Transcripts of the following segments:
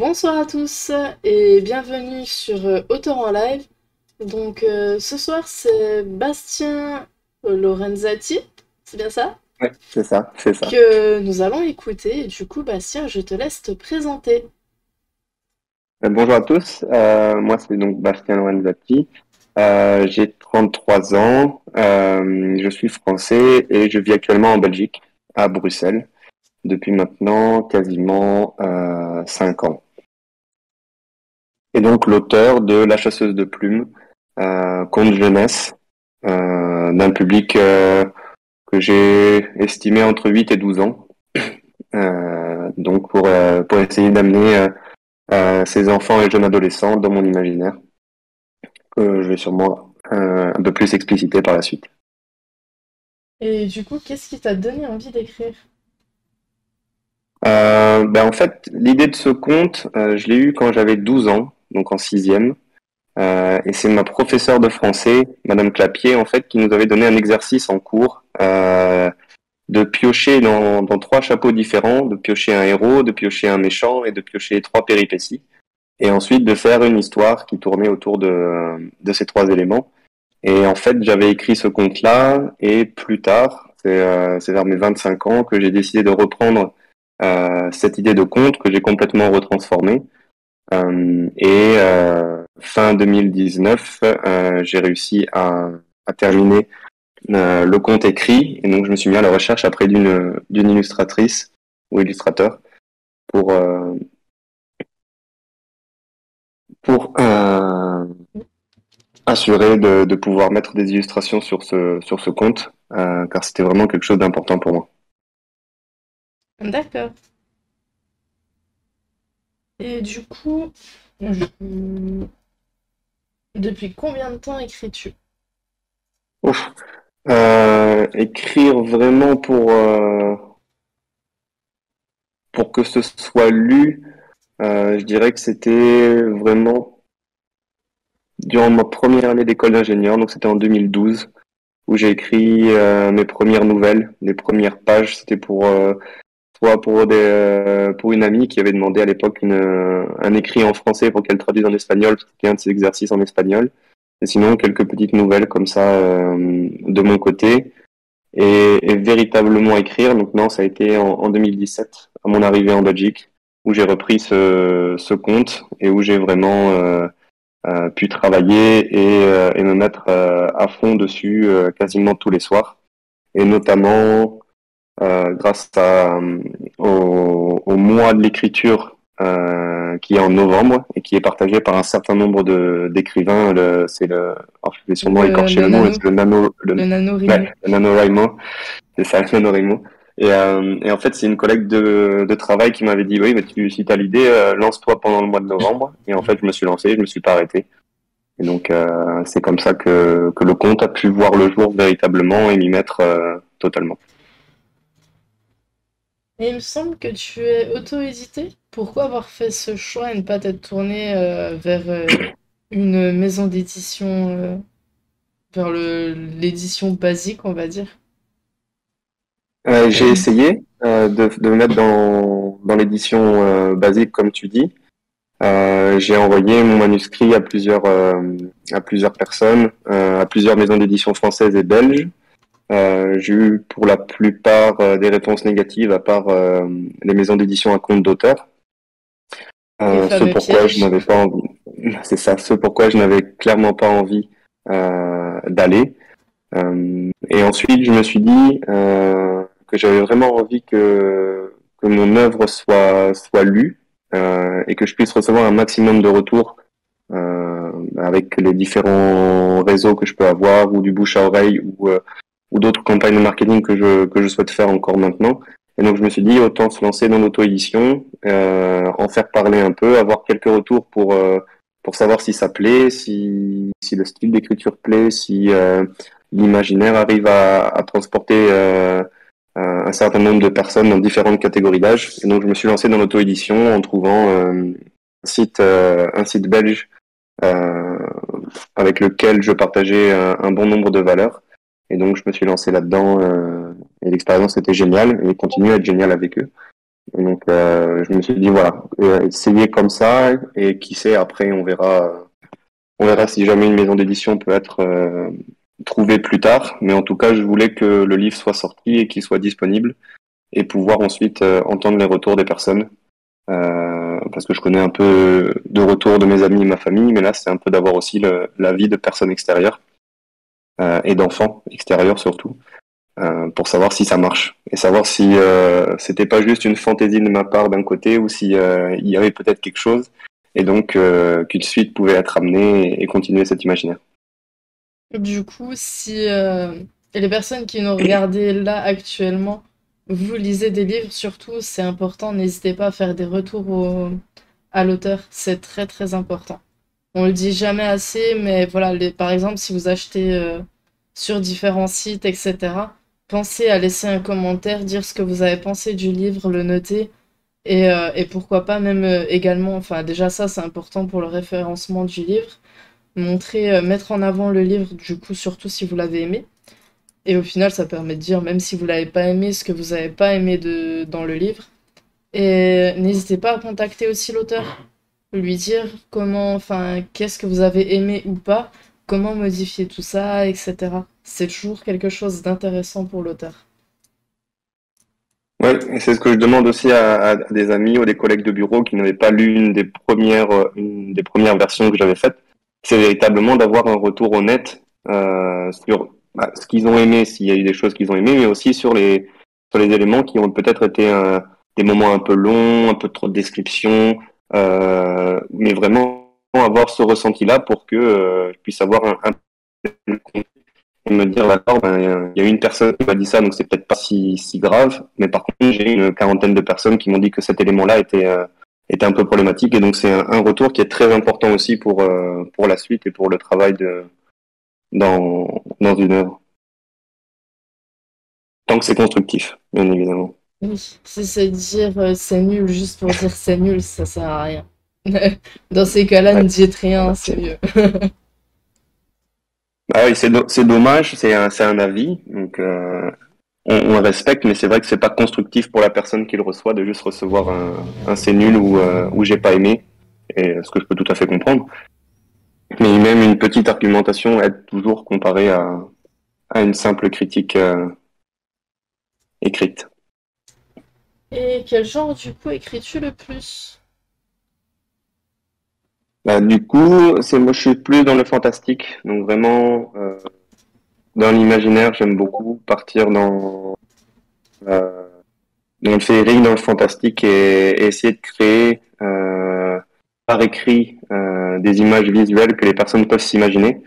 Bonsoir à tous et bienvenue sur Auteur en live. Ce soir c'est Bastien Lorenzati, c'est bien ça, Ouais, c'est ça, c'est ça. que nous allons écouter. Et du coup Bastien, je te laisse te présenter. Bonjour à tous, moi c'est donc Bastien Lorenzati. J'ai 33 ans, je suis français et je vis actuellement en Belgique, à Bruxelles, depuis maintenant quasiment 5 ans. Et donc l'auteur de La chasseuse de plumes, conte jeunesse, d'un public que j'ai estimé entre 8 et 12 ans. Donc pour essayer d'amener ces enfants et jeunes adolescents dans mon imaginaire, que je vais sûrement un peu plus expliciter par la suite. Et du coup, qu'est-ce qui t'a donné envie d'écrire? En fait, l'idée de ce conte, je l'ai eu quand j'avais 12 ans, donc en sixième, et c'est ma professeure de français, Madame Clapier, en fait, qui nous avait donné un exercice en cours de piocher dans trois chapeaux différents, de piocher un héros, de piocher un méchant et de piocher trois péripéties, et ensuite de faire une histoire qui tournait autour de ces trois éléments. Et en fait, j'avais écrit ce conte-là, et plus tard, c'est vers mes 25 ans que j'ai décidé de reprendre cette idée de conte que j'ai complètement retransformée. Fin 2019, j'ai réussi à terminer le conte écrit, et donc je me suis mis à la recherche après d'une illustratrice ou illustrateur pour euh, pour assurer de pouvoir mettre des illustrations sur ce conte, car c'était vraiment quelque chose d'important pour moi. D'accord. Et du coup, depuis combien de temps écris-tu? Ouf. Écrire vraiment pour que ce soit lu, je dirais que c'était vraiment durant ma première année d'école d'ingénieur, donc c'était en 2012, où j'ai écrit mes premières nouvelles, les premières pages. C'était soit pour une amie qui avait demandé à l'époque un écrit en français pour qu'elle traduise en espagnol, parce que c'était un de ses exercices en espagnol. Et sinon, quelques petites nouvelles comme ça de mon côté. Et véritablement écrire, donc non, ça a été en 2017, à mon arrivée en Belgique, où j'ai repris ce compte et où j'ai vraiment pu travailler et me mettre à fond dessus quasiment tous les soirs. Et notamment grâce au mois de l'écriture qui est en novembre et qui est partagé par un certain nombre d'écrivains. Alors je vais sûrement écorcher Le le nom, mais nano, c'est le nano, le NaNoWriMo. ouais, le NaNoWriMo, c'est ça, le NaNoWriMo. Et en fait, c'est une collègue de travail qui m'avait dit, oui, mais si tu as l'idée, lance-toi pendant le mois de novembre. Et en fait, je me suis lancé, je me suis pas arrêté. Et donc, c'est comme ça que le compte a pu voir le jour véritablement et m'y mettre totalement. Et il me semble que tu es auto-édité. Pourquoi avoir fait ce choix et ne pas t'être tourné vers une maison d'édition, vers l'édition basique, on va dire? J'ai essayé de me mettre dans l'édition basique, comme tu dis. J'ai envoyé mon manuscrit à plusieurs personnes, à plusieurs maisons d'édition françaises et belges. J'ai eu pour la plupart des réponses négatives, à part les maisons d'édition à compte d'auteur. Les Ce fameux pourquoi je pièges. n'avais pas envie, c'est ça, ce pourquoi je n'avais clairement pas envie d'aller. Et ensuite, je me suis dit que j'avais vraiment envie que mon œuvre soit lue et que je puisse recevoir un maximum de retours avec les différents réseaux que je peux avoir ou du bouche à oreille ou d'autres campagnes de marketing que je souhaite faire encore maintenant. Et donc je me suis dit autant se lancer dans l'auto-édition, en faire parler un peu, avoir quelques retours pour savoir si ça plaît, si le style d'écriture plaît, si l'imaginaire arrive à transporter un certain nombre de personnes dans différentes catégories d'âge. Et donc je me suis lancé dans l'auto-édition en trouvant un site belge euh, avec lequel je partageais un bon nombre de valeurs. Et donc, je me suis lancé là-dedans et l'expérience était géniale et continue à être géniale avec eux. Donc, je me suis dit, voilà, essayer comme ça, et qui sait, après, on verra si jamais une maison d'édition peut être trouvée plus tard. Mais en tout cas, je voulais que le livre soit sorti et qu'il soit disponible, et pouvoir ensuite entendre les retours des personnes. Parce que je connais un peu de retours de mes amis et ma famille, mais là, c'est un peu d'avoir aussi l'avis de personnes extérieures, et d'enfants extérieurs surtout, pour savoir si ça marche et savoir si c'était pas juste une fantaisie de ma part d'un côté, ou si il y avait peut-être quelque chose, et donc qu'une suite pouvait être amenée et continuer cet imaginaire. Du coup, si les personnes qui nous regardaient là actuellement, vous lisez des livres, surtout, c'est important, n'hésitez pas à faire des retours à l'auteur, c'est très très important. On le dit jamais assez, mais voilà, par exemple, si vous achetez sur différents sites, etc., pensez à laisser un commentaire, dire ce que vous avez pensé du livre, le noter, et pourquoi pas même également, enfin déjà ça c'est important pour le référencement du livre, montrer, mettre en avant le livre, du coup, surtout si vous l'avez aimé. Et au final, ça permet de dire, même si vous l'avez pas aimé, ce que vous avez pas aimé dans le livre. Et n'hésitez pas à contacter aussi l'auteur, lui dire comment, enfin, qu'est-ce que vous avez aimé ou pas, comment modifier tout ça, etc. C'est toujours quelque chose d'intéressant pour l'auteur. Ouais, et c'est ce que je demande aussi à des amis ou des collègues de bureau qui n'avaient pas lu une des premières versions que j'avais faites. C'est véritablement d'avoir un retour honnête sur ce qu'ils ont aimé, s'il y a eu des choses qu'ils ont aimées, mais aussi sur les éléments qui ont peut-être été des moments un peu longs, un peu trop de descriptions, mais vraiment avoir ce ressenti-là pour que je puisse avoir et me dire, d'accord, ben, il y a une personne qui m'a dit ça, donc c'est peut-être pas si grave, mais par contre, j'ai une quarantaine de personnes qui m'ont dit que cet élément-là était un peu problématique, et donc c'est un retour qui est très important aussi pour la suite et pour le travail dans une œuvre. Tant que c'est constructif, bien évidemment. Oui, si c'est dire c'est nul juste pour dire c'est nul, ça sert à rien. Dans ces cas-là, ne Ouais. dites rien, Voilà. c'est mieux. Ah oui, c'est dommage, c'est un avis, donc on le respecte, mais c'est vrai que c'est pas constructif pour la personne qui le reçoit de juste recevoir un c'est nul ou j'ai pas aimé, et ce que je peux tout à fait comprendre. Mais même une petite argumentation aide toujours comparé à une simple critique écrite. Et quel genre du coup écris-tu le plus? Bah, du coup, moi je suis plus dans le fantastique, donc vraiment dans l'imaginaire, j'aime beaucoup partir euh, dans le féerique, dans le fantastique, et essayer de créer par écrit des images visuelles que les personnes peuvent s'imaginer.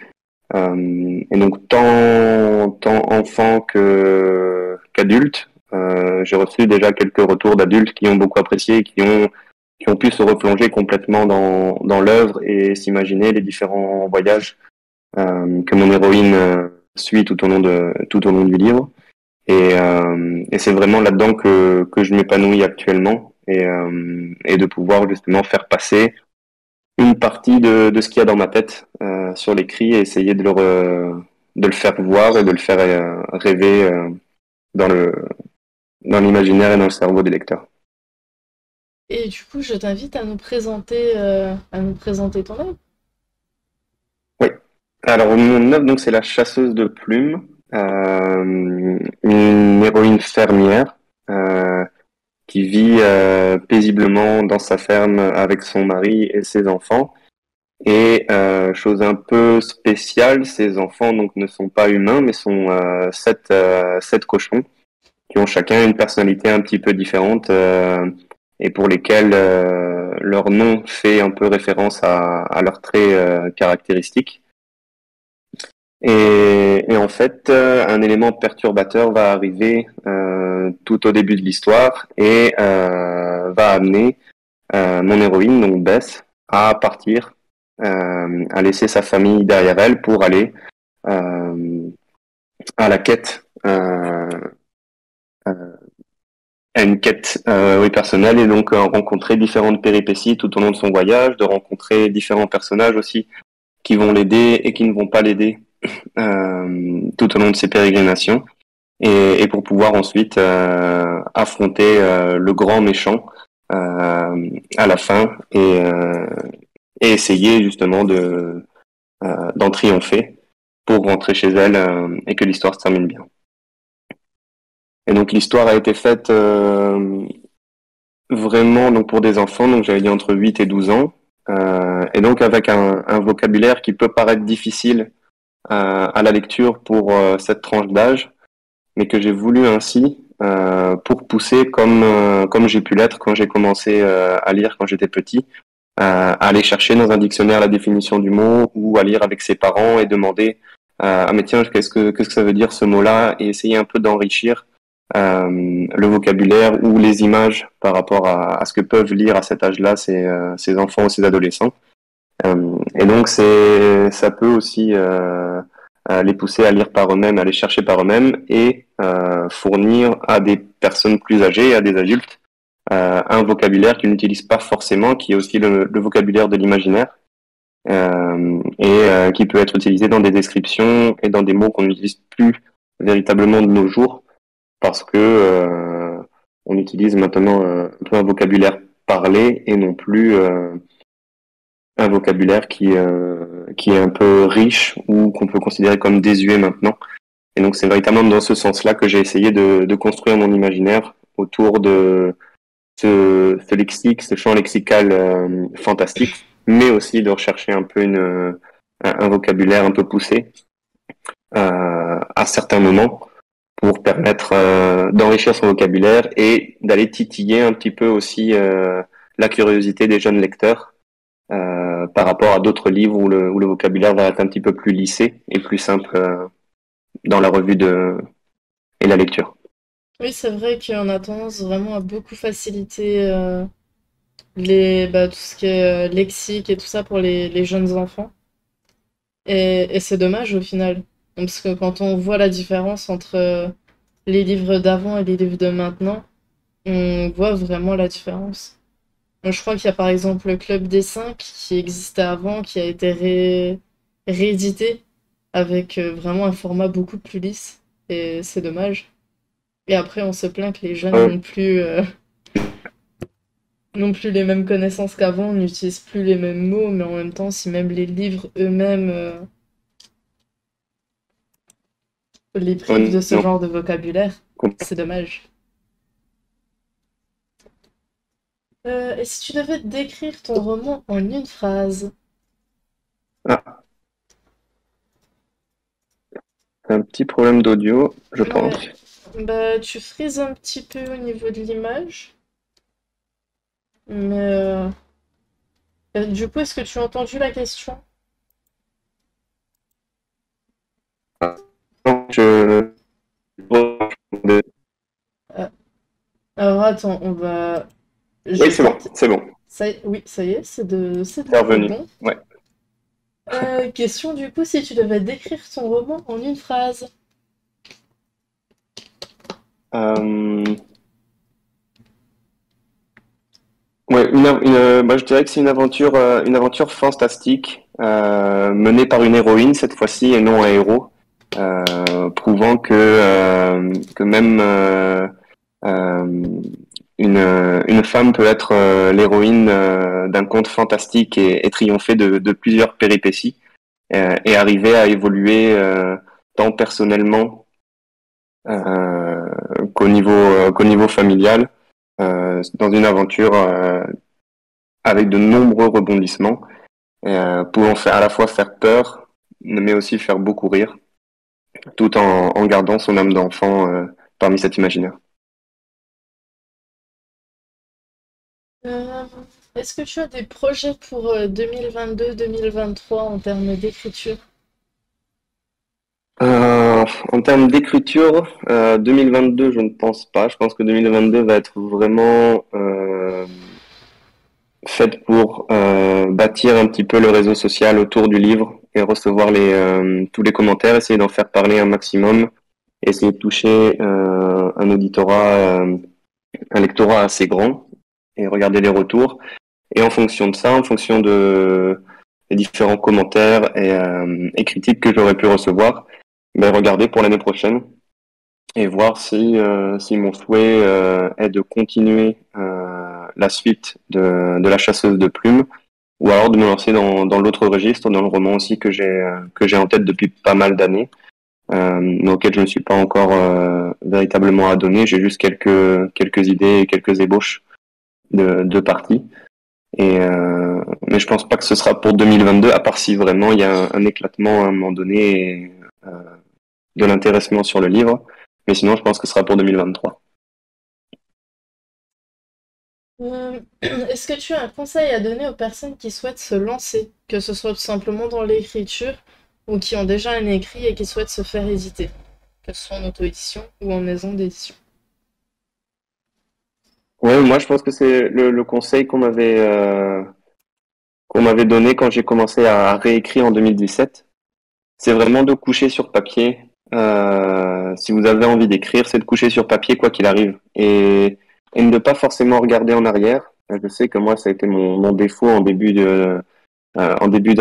Et donc tant enfant qu'adulte, j'ai reçu déjà quelques retours d'adultes qui ont beaucoup apprécié, et qui ont pu se replonger complètement dans l'œuvre et s'imaginer les différents voyages que mon héroïne suit tout au long du livre. Et c'est vraiment là-dedans que je m'épanouis actuellement, et de pouvoir justement faire passer une partie de ce qu'il y a dans ma tête sur l'écrit, et essayer de le faire voir et de le faire rêver dans dans l'imaginaire et dans le cerveau des lecteurs. Et du coup, je t'invite à nous présenter ton œuvre. Oui. Alors mon œuvre, donc, c'est La chasseuse de plumes, une héroïne fermière qui vit paisiblement dans sa ferme avec son mari et ses enfants. Et chose un peu spéciale, ces enfants donc ne sont pas humains, mais sont sept cochons qui ont chacun une personnalité un petit peu différente, et pour lesquels leur nom fait un peu référence à leurs traits caractéristiques. Et en fait, un élément perturbateur va arriver tout au début de l'histoire, et va amener mon héroïne, donc Bess, à partir, à laisser sa famille derrière elle pour aller euh, à la quête, euh, à une quête oui, personnelle, et donc rencontrer différentes péripéties tout au long de son voyage, de rencontrer différents personnages aussi qui vont l'aider et qui ne vont pas l'aider tout au long de ses pérégrinations. et pour pouvoir ensuite affronter le grand méchant à la fin et essayer justement d'en triompher pour rentrer chez elle et que l'histoire se termine bien. Et donc l'histoire a été faite vraiment donc pour des enfants, donc j'avais dit entre 8 et 12 ans, et donc avec un vocabulaire qui peut paraître difficile à la lecture pour cette tranche d'âge, mais que j'ai voulu ainsi pour pousser comme j'ai pu l'être quand j'ai commencé à lire quand j'étais petit, à aller chercher dans un dictionnaire la définition du mot ou à lire avec ses parents et demander ah mais tiens qu'est-ce que ça veut dire ce mot-là et essayer un peu d'enrichir le vocabulaire ou les images par rapport à ce que peuvent lire à cet âge-là ces enfants ou ces adolescents. Et donc ça peut aussi les pousser à lire par eux-mêmes, à les chercher par eux-mêmes et fournir à des personnes plus âgées, à des adultes, un vocabulaire qu'ils n'utilisent pas forcément, qui est aussi le vocabulaire de l'imaginaire et qui peut être utilisé dans des descriptions et dans des mots qu'on n'utilise plus véritablement de nos jours parce que on utilise maintenant un peu un vocabulaire parlé et non plus un vocabulaire qui est un peu riche ou qu'on peut considérer comme désuet maintenant. Et donc c'est véritablement dans ce sens-là que j'ai essayé de construire mon imaginaire autour de ce lexique, ce champ lexical fantastique, mais aussi de rechercher un peu un vocabulaire un peu poussé à certains moments pour permettre d'enrichir son vocabulaire et d'aller titiller un petit peu aussi la curiosité des jeunes lecteurs par rapport à d'autres livres où le vocabulaire va être un petit peu plus lissé et plus simple dans la revue et la lecture. Oui, c'est vrai qu'on a tendance vraiment à beaucoup faciliter tout ce qui est lexique et tout ça pour les jeunes enfants. Et c'est dommage au final. Parce que quand on voit la différence entre les livres d'avant et les livres de maintenant, on voit vraiment la différence. Donc, je crois qu'il y a par exemple le Club des Cinq qui existait avant, qui a été réédité avec vraiment un format beaucoup plus lisse. Et c'est dommage. Et après, on se plaint que les jeunes n'ont plus les mêmes connaissances qu'avant, n'utilisent plus les mêmes mots, mais en même temps, si même les livres eux-mêmes les privent de ce Non, genre de vocabulaire, c'est dommage. Et si tu devais décrire ton roman en une phrase? ah, un petit problème d'audio, je pense. Ouais, bah tu frises un petit peu au niveau de l'image, mais du coup, est-ce que tu as entendu la question? Je... Euh, alors attends, je Oui, vais c'est bon, peut-être. c'est bon. Oui, ça y est, c'est de C'est nouveau revenu. bon. Ouais. Question du coup, si tu devais décrire ton roman en une phrase. Euh, Ouais, bah, je dirais que c'est une aventure fantastique menée par une héroïne cette fois-ci et non un héros, prouvant que même euh, une femme peut être l'héroïne d'un conte fantastique et triompher de plusieurs péripéties et arriver à évoluer tant personnellement euh, qu'au niveau familial dans une aventure avec de nombreux rebondissements, pouvant à la fois faire peur, mais aussi faire beaucoup rire, tout en gardant son âme d'enfant parmi cet imaginaire. Euh, Est-ce que tu as des projets pour 2022-2023 en termes d'écriture? En termes d'écriture, 2022, je ne pense pas. Je pense que 2022 va être vraiment faite pour bâtir un petit peu le réseau social autour du livre et recevoir tous les commentaires, essayer d'en faire parler un maximum, essayer de toucher un auditorat, un lectorat assez grand et regarder les retours. Et en fonction de ça, en fonction des différents commentaires et critiques que j'aurais pu recevoir, ben regarder pour l'année prochaine et voir si mon souhait est de continuer la suite de La Chasseuse de plumes, ou alors de me lancer dans l'autre registre, dans le roman aussi que j'ai en tête depuis pas mal d'années, mais auquel je ne suis pas encore véritablement adonné. J'ai juste quelques idées et quelques ébauches de parties. Mais je pense pas que ce sera pour 2022, à part si vraiment il y a un éclatement à un moment donné et, de l'intéressement sur le livre. Mais sinon, je pense que ce sera pour 2023. Est-ce que tu as un conseil à donner aux personnes qui souhaitent se lancer, que ce soit tout simplement dans l'écriture ou qui ont déjà un écrit et qui souhaitent se faire éditer, que ce soit en auto-édition ou en maison d'édition? Ouais, moi je pense que c'est le conseil qu'on m'avait donné quand j'ai commencé à réécrire en 2017. C'est vraiment de coucher sur papier. Si vous avez envie d'écrire, c'est de coucher sur papier quoi qu'il arrive et ne pas forcément regarder en arrière. Je sais que moi ça a été mon défaut en début de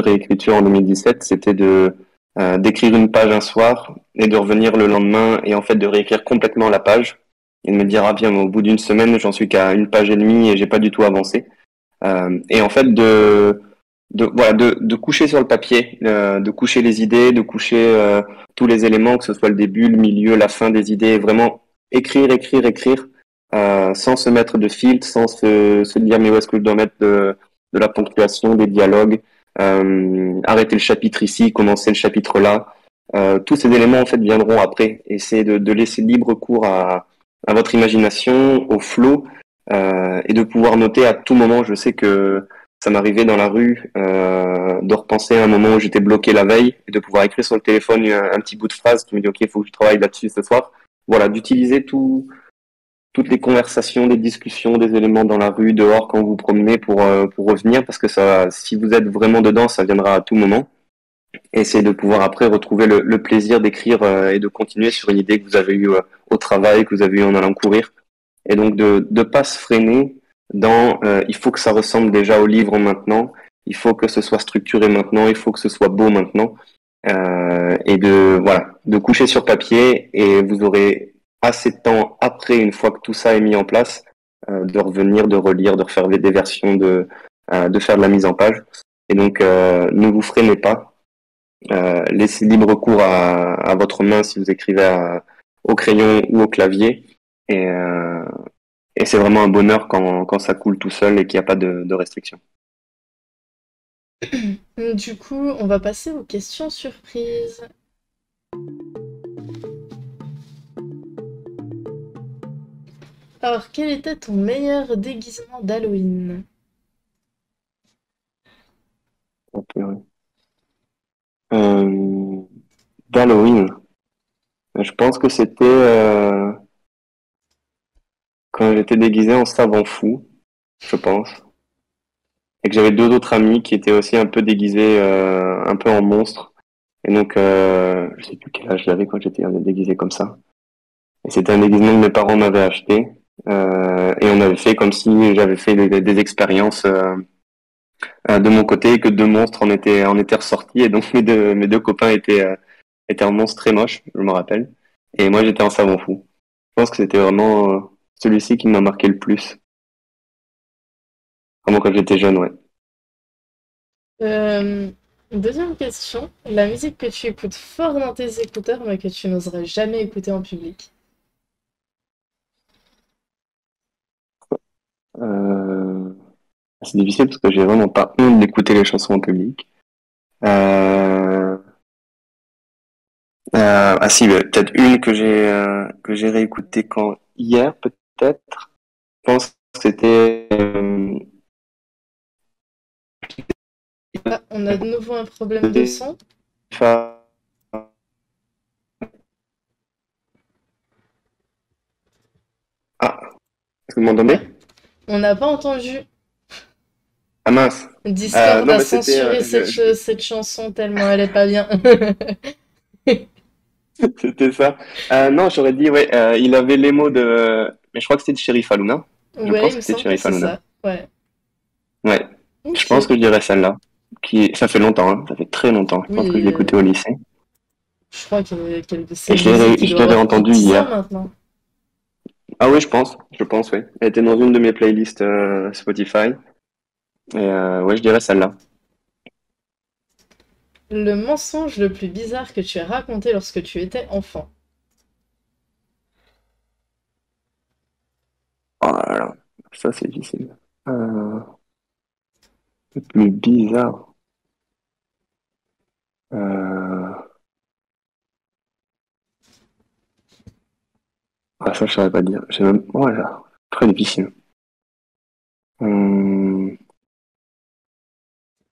réécriture en 2017, c'était d'écrire une page un soir et de revenir le lendemain et en fait de réécrire complètement la page et de me dire ah bien au bout d'une semaine j'en suis qu'à une page et demie et j'ai pas du tout avancé. Et en fait voilà de coucher sur le papier, de coucher les idées, de coucher tous les éléments, que ce soit le début, le milieu, la fin des idées, vraiment écrire sans se mettre de filtre, sans se dire mais où est-ce que je dois mettre de la ponctuation, des dialogues, arrêter le chapitre ici, commencer le chapitre là. Tous ces éléments en fait viendront après. Et c'est de laisser libre cours à votre imagination, au flow, et de pouvoir noter à tout moment. Je sais que ça m'arrivait dans la rue de repenser à un moment où j'étais bloqué la veille et de pouvoir écrire sur le téléphone un petit bout de phrase qui me dit ok, il faut que je travaille là-dessus ce soir. Voilà, d'utiliser toutes les conversations, des discussions, des éléments dans la rue, dehors, quand vous vous promenez pour revenir, parce que ça, si vous êtes vraiment dedans, ça viendra à tout moment. Et c'est de pouvoir après retrouver le plaisir d'écrire et de continuer sur une idée que vous avez eue au travail, que vous avez eue en allant courir. Et donc de ne pas se freiner dans il faut que ça ressemble déjà au livre maintenant, il faut que ce soit structuré maintenant, il faut que ce soit beau maintenant. Et de coucher sur papier et vous aurez assez de temps après, une fois que tout ça est mis en place, de revenir, de relire, de refaire des versions, de faire de la mise en page. Et donc, ne vous freinez pas. Laissez libre cours à votre main si vous écrivez au crayon ou au clavier. Et, euh, et c'est vraiment un bonheur quand ça coule tout seul et qu'il n'y a pas de restrictions. Du coup, on va passer aux questions surprises. Alors, quel était ton meilleur déguisement d'Halloween? Euh, D'Halloween, je pense que c'était quand j'étais déguisé en savant fou, je pense. Et que j'avais deux autres amis qui étaient aussi un peu déguisés, un peu en monstre. Et donc, je sais plus quel âge j'avais quand j'étais déguisé comme ça. Et c'était un déguisement que mes parents m'avaient acheté. Et on avait fait comme si j'avais fait des expériences de mon côté et que deux monstres en étaient ressortis. Et donc mes deux copains étaient un monstre très moche, je me rappelle. Et moi j'étais un savant fou. Je pense que c'était vraiment celui-ci qui m'a marqué le plus. Vraiment quand j'étais jeune, ouais. Euh, Deuxième question. La musique que tu écoutes fort dans tes écouteurs, mais que tu n'oserais jamais écouter en public. Euh, c'est difficile parce que j'ai vraiment pas honte d'écouter les chansons en public. Euh, ah si, peut-être une que j'ai réécoutée quand hier peut-être. Je pense que c'était Ah, on a de nouveau un problème de son. Ah, est-ce que vous m'entendez? Ouais. On n'a pas entendu. Ah mince. Discord Non, a mais c'était censuré cette chanson tellement elle est pas bien. c'était ça. Non, j'aurais dit ouais. Il avait les mots de, mais je crois que c'était de Sheriff Aluna. Je Ouais, pense il me que c'était de semble que Sheriff c'est Aluna. ça. Ouais. Ouais. Je pense Ok. que je dirais celle-là. Ça fait longtemps, hein. Ça fait très longtemps. Je pense que je Oui, l'écoutais au lycée. Je crois c'est Et une musique qui je doit l'avais avoir plus de entendue 10 ans hier. maintenant. Ah oui, je pense, oui. Elle était dans une de mes playlists Spotify. Et ouais, je dirais celle-là. Le mensonge le plus bizarre que tu as raconté lorsque tu étais enfant. Oh là là, ça c'est difficile. Euh, le plus bizarre. Euh, ah, ça, je saurais pas dire. J'ai même... Voilà, très difficile. Hum,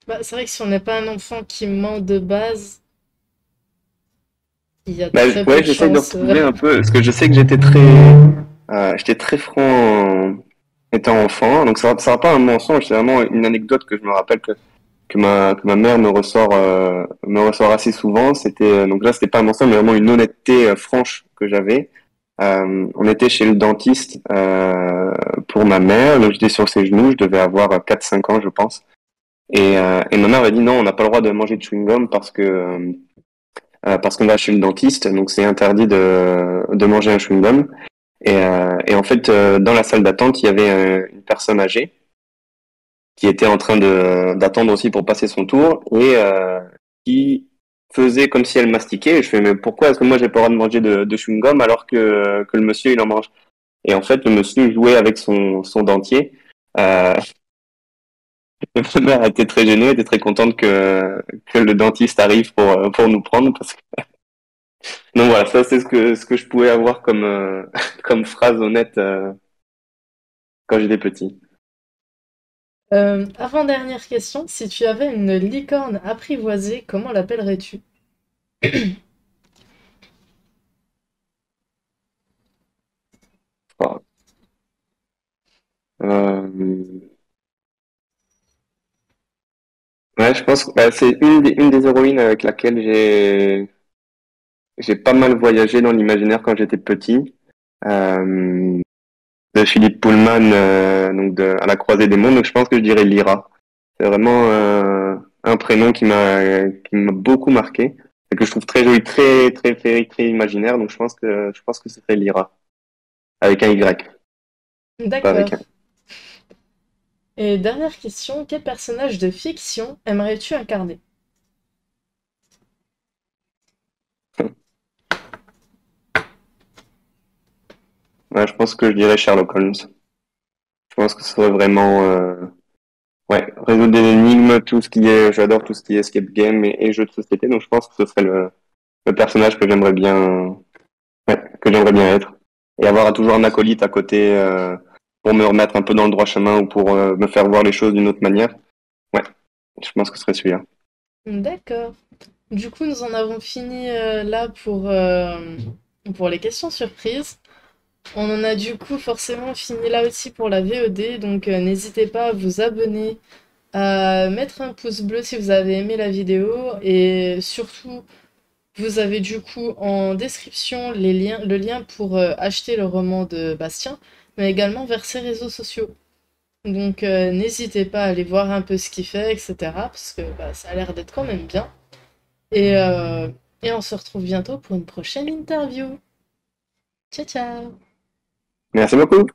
Bah, c'est vrai que si on n'est pas un enfant qui ment de base, il y a Bah, très peu ouais, de j'essaye de chances. retrouver un peu, parce que je sais que j'étais très franc étant enfant. Donc ça sera pas un mensonge, c'est vraiment une anecdote que je me rappelle que ma mère me ressort assez souvent. Donc là, c'était pas un mensonge, mais vraiment une honnêteté franche que j'avais. On était chez le dentiste pour ma mère. Donc j'étais sur ses genoux, je devais avoir 4 5 ans, je pense. Et ma mère m'a dit non, on n'a pas le droit de manger de chewing-gum parce qu'on va chez le dentiste, donc c'est interdit de manger un chewing-gum. Et en fait, dans la salle d'attente, il y avait une personne âgée qui était en train d'attendre aussi pour passer son tour et qui faisait comme si elle mastiquait. Et je fais, mais pourquoi est-ce que moi j'ai pas le droit de manger de chewing-gum alors que le monsieur il en mange? Et en fait, le monsieur jouait avec son dentier. Euh, Ma mère était très gênée, elle était très contente que le dentiste arrive pour nous prendre parce que donc voilà, ça c'est ce que je pouvais avoir comme comme phrase honnête quand j'étais petit. Avant-dernière question, si tu avais une licorne apprivoisée, comment l'appellerais-tu? Voilà. Euh, ouais, je pense que bah, c'est une des héroïnes avec laquelle j'ai pas mal voyagé dans l'imaginaire quand j'étais petit. Euh, de Philippe Pullman, donc à la croisée des mondes. Donc je pense que je dirais Lyra. C'est vraiment un prénom qui m'a beaucoup marqué et que je trouve très joli, très féerique, très imaginaire. Donc je pense que ce serait Lyra avec un Y, pas avec D'accord. un. Et dernière question, quel personnage de fiction aimerais-tu incarner? Ouais, je pense que je dirais Sherlock Holmes. Je pense que ce serait vraiment ouais, résoudre des énigmes, tout ce qui est, j'adore tout ce qui est escape game et jeux de société. Donc je pense que ce serait le personnage que j'aimerais bien être et avoir toujours un acolyte à côté pour me remettre un peu dans le droit chemin ou pour me faire voir les choses d'une autre manière. Ouais, je pense que ce serait celui-là. D'accord. Du coup, nous en avons fini là pour les questions surprises. On en a du coup forcément fini là aussi pour la VOD, donc n'hésitez pas à vous abonner, à mettre un pouce bleu si vous avez aimé la vidéo et surtout, vous avez du coup en description le lien pour acheter le roman de Bastien, mais également vers ses réseaux sociaux. Donc n'hésitez pas à aller voir un peu ce qu'il fait, etc. Parce que bah, ça a l'air d'être quand même bien. Et, euh, et on se retrouve bientôt pour une prochaine interview. Ciao ciao! Merci beaucoup.